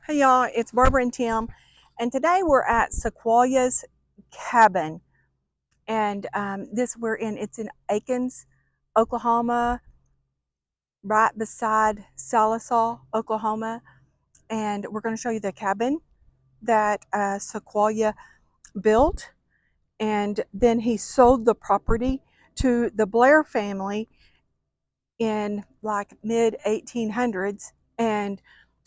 Hey y'all, it's Barbara and Tim, and today we're at Sequoia's cabin, and it's in Aikens, Oklahoma, right beside Salisaw, Oklahoma, and we're going to show you the cabin that Sequoia built, and then he sold the property to the Blair family in like mid 1800s, and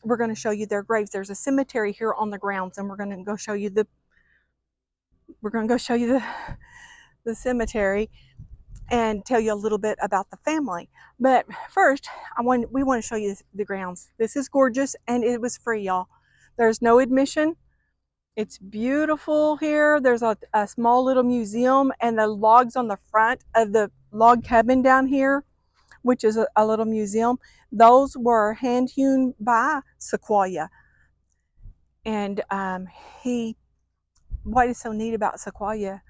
we're going to show you their graves. There's a cemetery here on the grounds, and we're going to go show you the cemetery and tell you a little bit about the family. But first, we want to show you the grounds. This is gorgeous, and it was free, y'all. There's no admission. It's beautiful here. There's a small little museum, and the logs on the front of the log cabin down here, which is a little museum, those were hand hewn by Sequoia. And what is so neat about Sequoia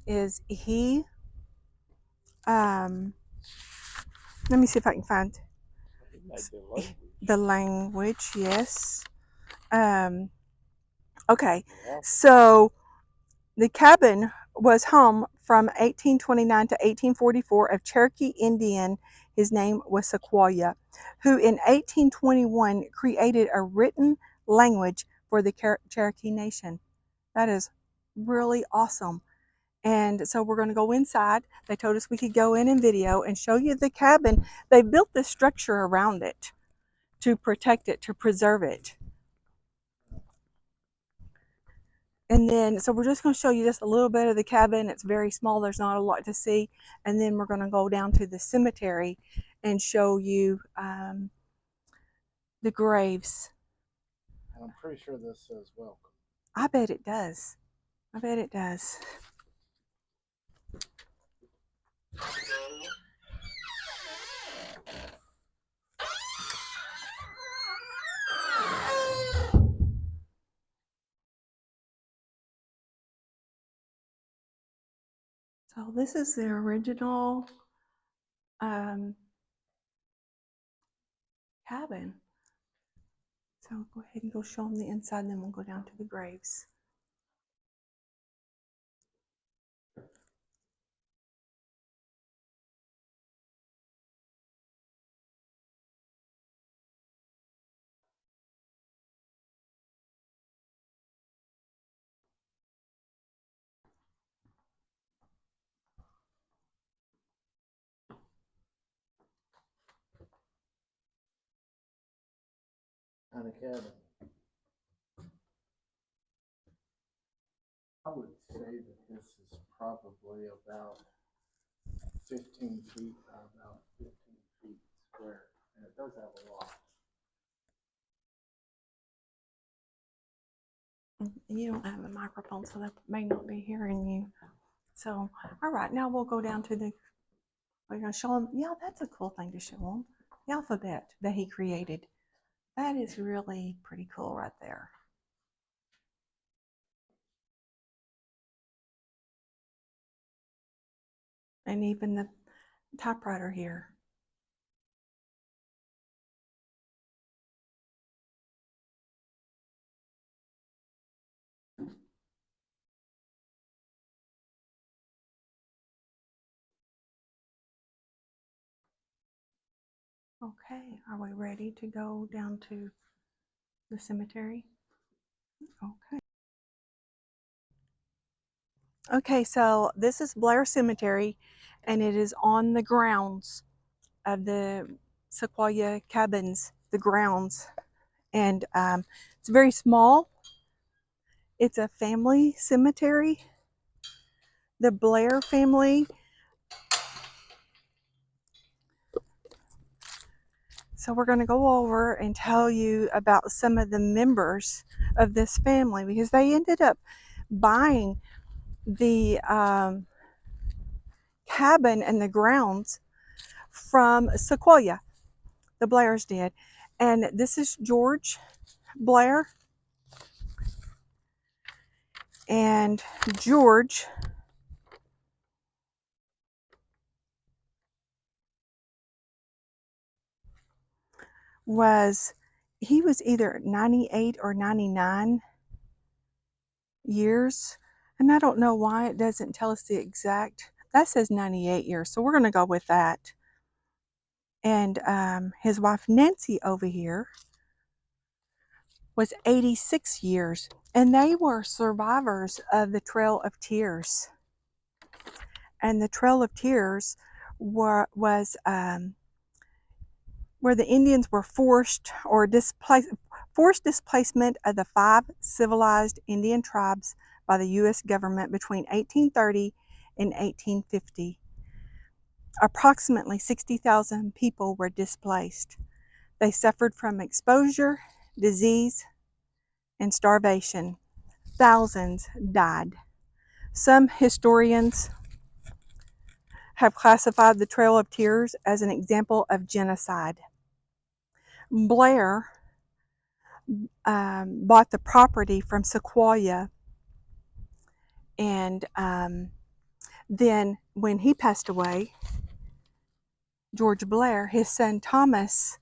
is um, let me see if I can find the language. Yes. Um, okay. So the cabin was home from 1829 to 1844 of Cherokee Indian. His name was Sequoia, who in 1821 created a written language for the Cherokee Nation. That is really awesome. And so we're going to go inside. They told us we could go in and video and show you the cabin. They built this structure around it to protect it, to preserve it. And then, so we're just going to show you just a little bit of the cabin. It's very small. There's not a lot to see. And then we're going to go down to the cemetery and show you the graves. And I'm pretty sure this says welcome. I bet it does. I bet it does. So this is the original cabin. So go ahead and go show them the inside, and then we'll go down to the graves. Kind of cabin. I would say that this is probably about 15 feet by about 15 feet square. And it does have a lot. You don't have a microphone, so they may not be hearing you. So, all right, now we'll go down to we're going to show them. Yeah, that's a cool thing to show them. The alphabet that he created. That is really pretty cool right there. And even the typewriter here. Okay, are we ready to go down to the cemetery? Okay. Okay, so this is Blair Cemetery, and it is on the grounds of the Sequoia cabins, the grounds. And it's very small. It's a family cemetery. The Blair family. So we're going to go over and tell you about some of the members of this family, because they ended up buying the cabin and the grounds from Sequoia. The Blairs did. And this is George Blair. And George was he was either 98 or 99 years. And I don't know why it doesn't tell us the exact. That says 98 years, so we're going to go with that. And his wife Nancy over here was 86 years, and they were survivors of the Trail of Tears. And the Trail of Tears was where the Indians were forced displacement of the 5 civilized Indian tribes by the U.S. government between 1830 and 1850. Approximately 60,000 people were displaced. They suffered from exposure, disease, and starvation. Thousands died. Some historians have classified the Trail of Tears as an example of genocide. Blair bought the property from Sequoia, and then when he passed away, George Blair, his son Thomas,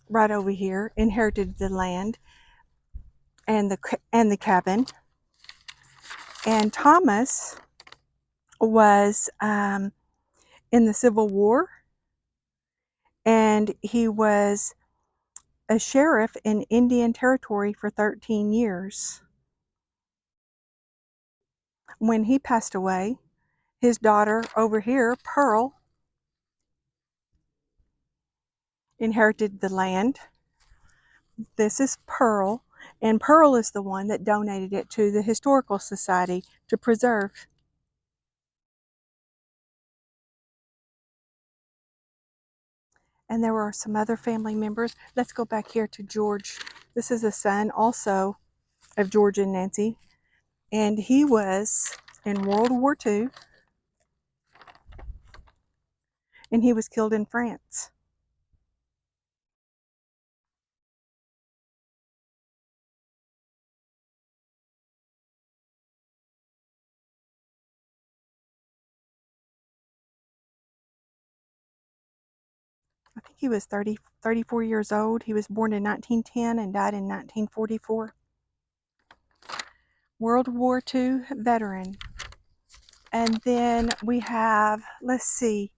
right over here, inherited the land and the cabin. And Thomas was in the Civil War, and he was a sheriff in Indian Territory for 13 years. When he passed away, his daughter over here, Pearl, inherited the land. This is Pearl, and Pearl is the one that donated it to the Historical Society to preserve. And there were some other family members. Let's go back here to George. This is a son also of George and Nancy, and he was in World War II, and he was killed in France. I think he was 34 years old. He was born in 1910 and died in 1944. World War II veteran. And then we have, let's see,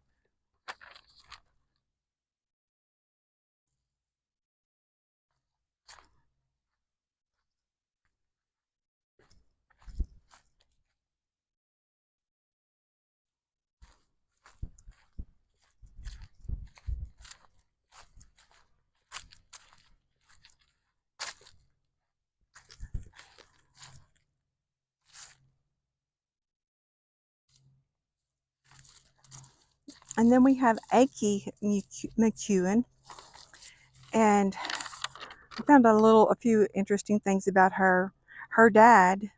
and then we have Aki McEwen, and I found a few interesting things about her. Her dad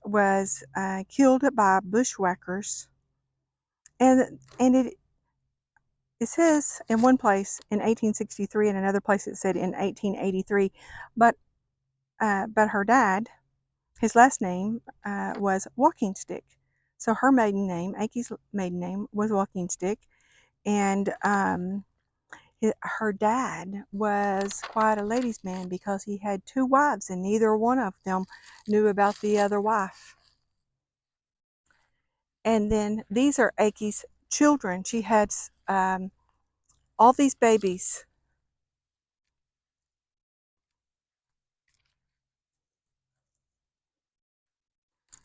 was killed by bushwhackers, and it says in one place in 1863, and another place it said in 1883, but her dad, his last name was Walking Stick. So her maiden name, Aki's maiden name, was Walking Stick, and her dad was quite a ladies' man because he had 2 wives, and neither one of them knew about the other wife. And then these are Aki's children. She had all these babies.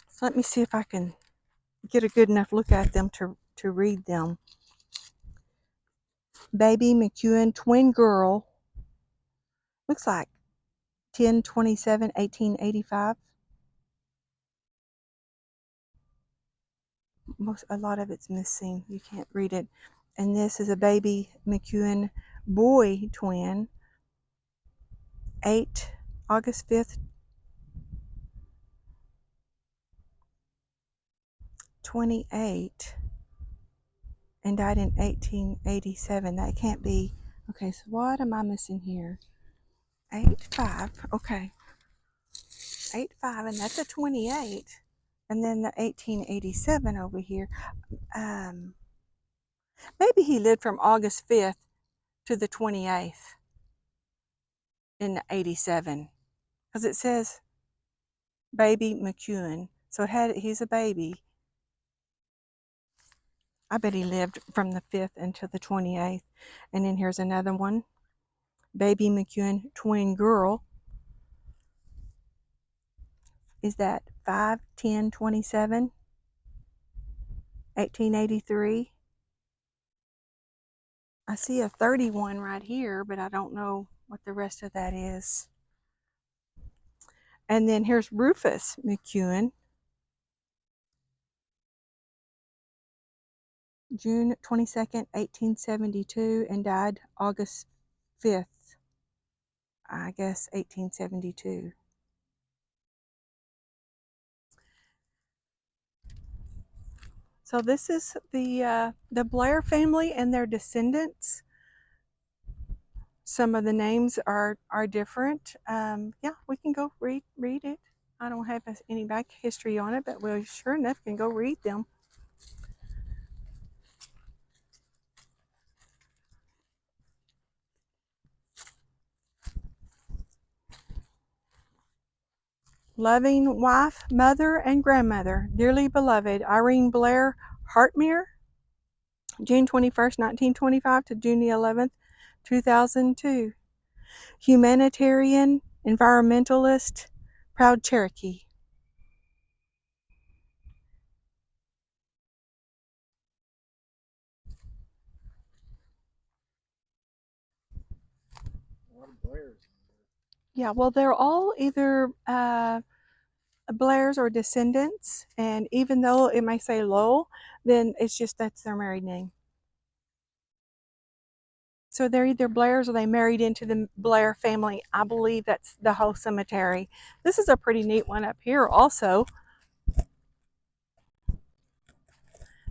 So let me see if I can get a good enough look at them to read them. Baby McEwen, twin girl, looks like 10/27/1885. A lot of it's missing. You can't read it. And this is a baby McEwen boy twin, 8 August 5th, 28, and died in 1887. That can't be. Okay, so what am I missing here? 8/5. Okay. 8/5, and that's a 28. And then the 1887 over here. Um, Maybe he lived from August 5th to the 28th. in 87 because it says baby McEwen. So he's a baby. I bet he lived from the 5th until the 28th. And then here's another one. Baby McEwen, twin girl. Is that 5/10/27, 1883? I see a 31 right here, but I don't know what the rest of that is. And then here's Rufus McEwen, June 22nd, 1872, and died August 5th, I guess 1872. So this is the Blair family and their descendants. Some of the names are different. Yeah, we can go read it. I don't have any back history on it, but we sure enough can go read them. Loving wife, mother, and grandmother, dearly beloved Irene Blair Hartmere, June 21st, 1925 to June the 11th, 2002. Humanitarian, environmentalist, proud Cherokee. A lot of Blairs. Yeah, well, they're all either Blairs or descendants, and even though it may say Lowell, then it's just that's their married name. So they're either Blairs or they married into the Blair family. I believe that's the whole cemetery. This is a pretty neat one up here also.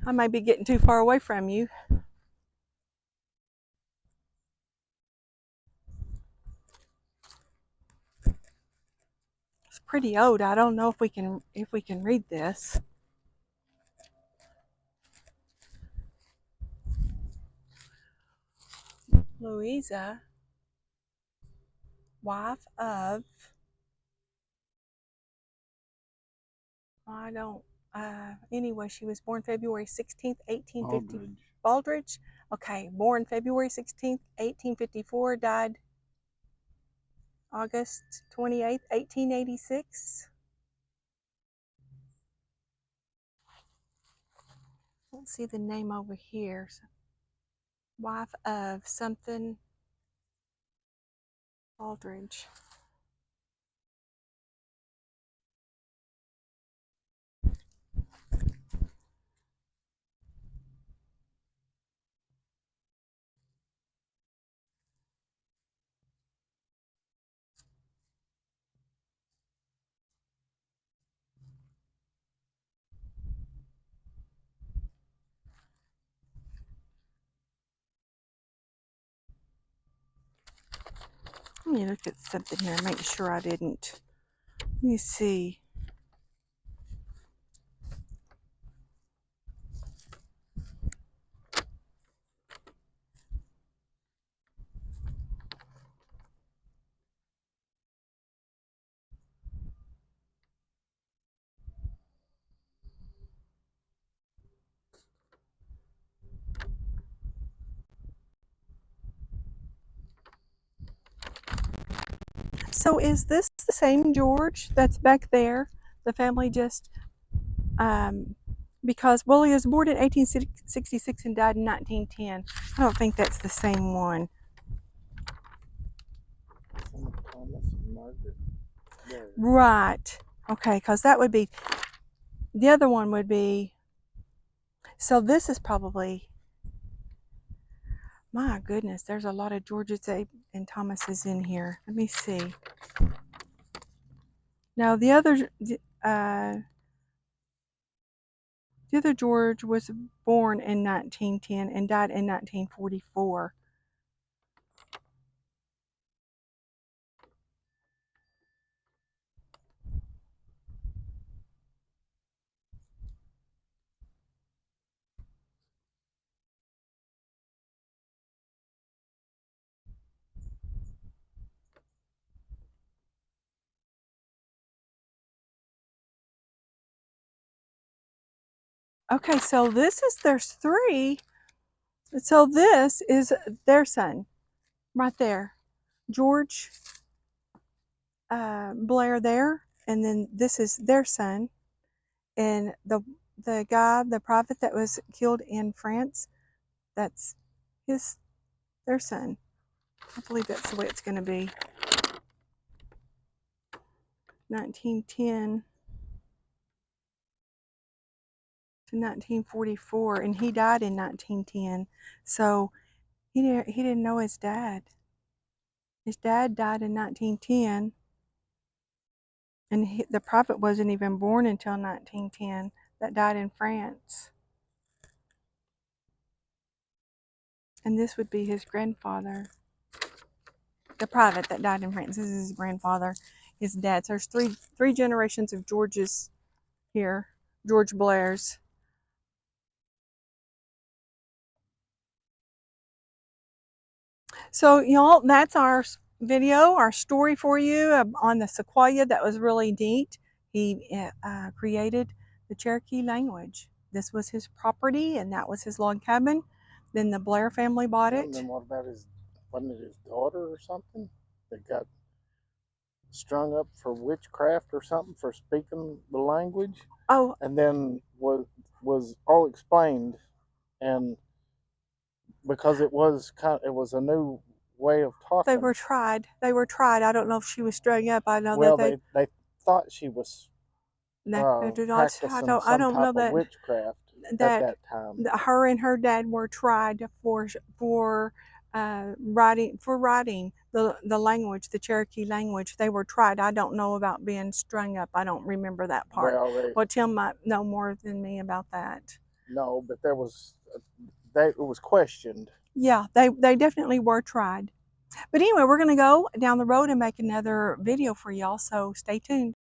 I might be getting too far away from you. It's pretty old. I don't know if we can read this. Louisa, wife of, I don't, anyway, she was born February 16th, 1850. Aldridge. Baldridge? Okay, born February 16th, 1854, died August 28th, 1886. Let's see the name over here. Wife of something Aldridge. Let me look at something here, make sure I didn't. Let me see. So is this the same George that's back there? The family just, um, because, well, he was born in 1866 and died in 1910. I don't think that's the same one. Some of Thomas and Margaret Blair. Right. Okay, because that would be, the other one would be, so this is probably, my goodness, there's a lot of Georges and Thomases in here. Let me see. Now uh, the other George was born in 1910 and died in 1944. Okay, so there's three. So this is their son, right there. George Blair there, and then this is their son, and the guy, the prophet that was killed in France, that's his their son. I believe that's the way it's going to be. 1910 to 1944, and he died in 1910. So he didn't know his dad. His dad died in 1910, and the prophet wasn't even born until 1910. That died in France. And this would be his grandfather. The prophet that died in France. This is his grandfather, his dad. So there's three generations of Georges here, George Blairs. So y'all, that's our video, our story for you on the sequoia. That was really neat. He created the Cherokee language. This was his property, and that was his log cabin. Then the Blair family bought it. And then what about wasn't it his daughter or something that got strung up for witchcraft or something for speaking the language? Oh, and then was all explained, and because it was a new way of talking. they were tried. They were tried. I don't know if she was strung up. I know Well, that they thought she was practicing I some don't know type of that witchcraft at that that time. her and her dad were tried for writing the language, the Cherokee language. They were tried. I don't know about being strung up. I don't remember that part. Well, Tim might know more than me about that. No, but it was questioned. Yeah, they definitely were tried. But anyway, we're going to go down the road and make another video for y'all, so stay tuned.